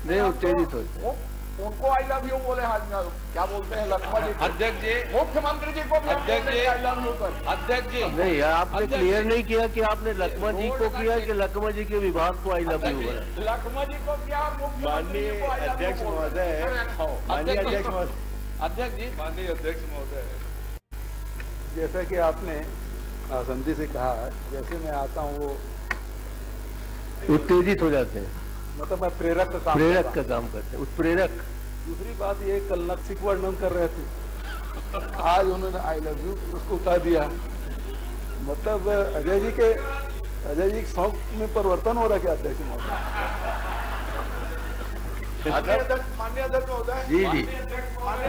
नहीं उत्तेजित हो। उनको आई लव यू बोले, क्या बोलते हैं लक्ष्मण जी, अध्यक्ष जी, मुख्यमंत्री जी को भी अध्यक्ष जी, आई लव यू कर। अध्यक्ष जी, नहीं आपने क्लियर नहीं किया कि आपने लक्ष्मण जी को किया कि लक्ष्मण जी के विभाग को आई लव यू बोला। लक्ष्मण जी को किया और मुख्यमंत्री माननीय जी को आई लव यू अध्यक्ष बोला। महोदय, माननीय अध्यक्ष महोदय, अध्यक्ष जी, माननीय अध्यक्ष महोदय, जैसा कि आपने संधि से कहा, जैसे मैं आता हूँ वो उत्तेजित हो जाते हैं, मतलब मैं प्रेरक का काम प्रेरक करता का हूं। काम करते हैं, उत्प्रेरक। दूसरी बात ये कल नक्सिक वर्णन कर रहे थे, आज उन्होंने आई लव यू उसको उतार दिया। मतलब अजय जी के शौक में परिवर्तन हो रहा है क्या अध्यक्ष महोदय? माननीय अध्यक्ष महोदय, जी जी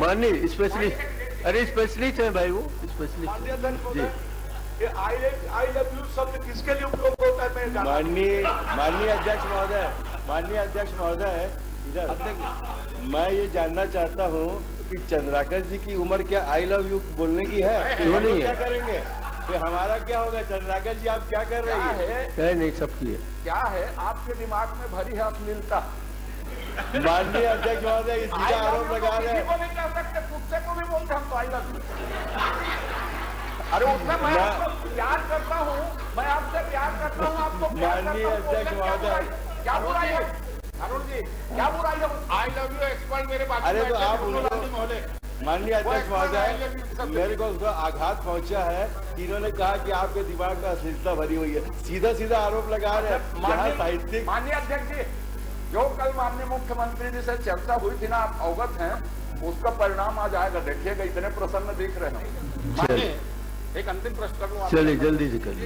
माननीय स्पेशलिस्ट, अरे स्पेशलिस्ट है भाई, वो स्पेशलिस्ट जी। ये आई लव यू शब्द किसके लिए उपयोग होता है मैं जानना। माननीय अध्यक्ष महोदय, माननीय अध्यक्ष महोदय, इधर मैं ये जानना चाहता हूँ कि चंद्राकर जी की उम्र क्या आई लव यू बोलने की है? क्यों नहीं है? क्या करेंगे फिर हमारा क्या होगा? चंद्राकर जी आप क्या कर रही है? है नहीं सबकी है। क्या है आपके दिमाग में भरी है अश्लीलता। माननीय अध्यक्ष महोदय, ये सीधा आरोप लगा रहे हैं। किसी को नहीं कह सकते, कुत्ते को भी बोलते हम तो आई लव यू। अरे उसमें मैं आपको प्यार करता हूँ, मैं आपसे प्यार करता हूँ, आपको प्यार माननीय करता हूँ, अध्यक्ष महोदय, क्या बुराई है अरुण जी, क्या बुराई है? आई लव यू एक्सपर्ट मेरे बात। अरे तो आप उनको, माननीय अध्यक्ष महोदय, मेरे को उसका आघात पहुंचा है कि इन्होंने कहा कि आपके दिमाग में अश्लीलता भरी हुई है। सीधा सीधा आरोप लगा रहे हैं। जहाँ साहित्यिक, माननीय अध्यक्ष जी, जो कल माननीय मुख्यमंत्री जी से चर्चा हुई थी ना, आप अवगत हैं, उसका परिणाम आज आएगा, देखिएगा, इतने प्रसन्न दिख रहे हैं। माननीय, एक अंतिम प्रश्न करूँ। चलिए जल्दी से करिए।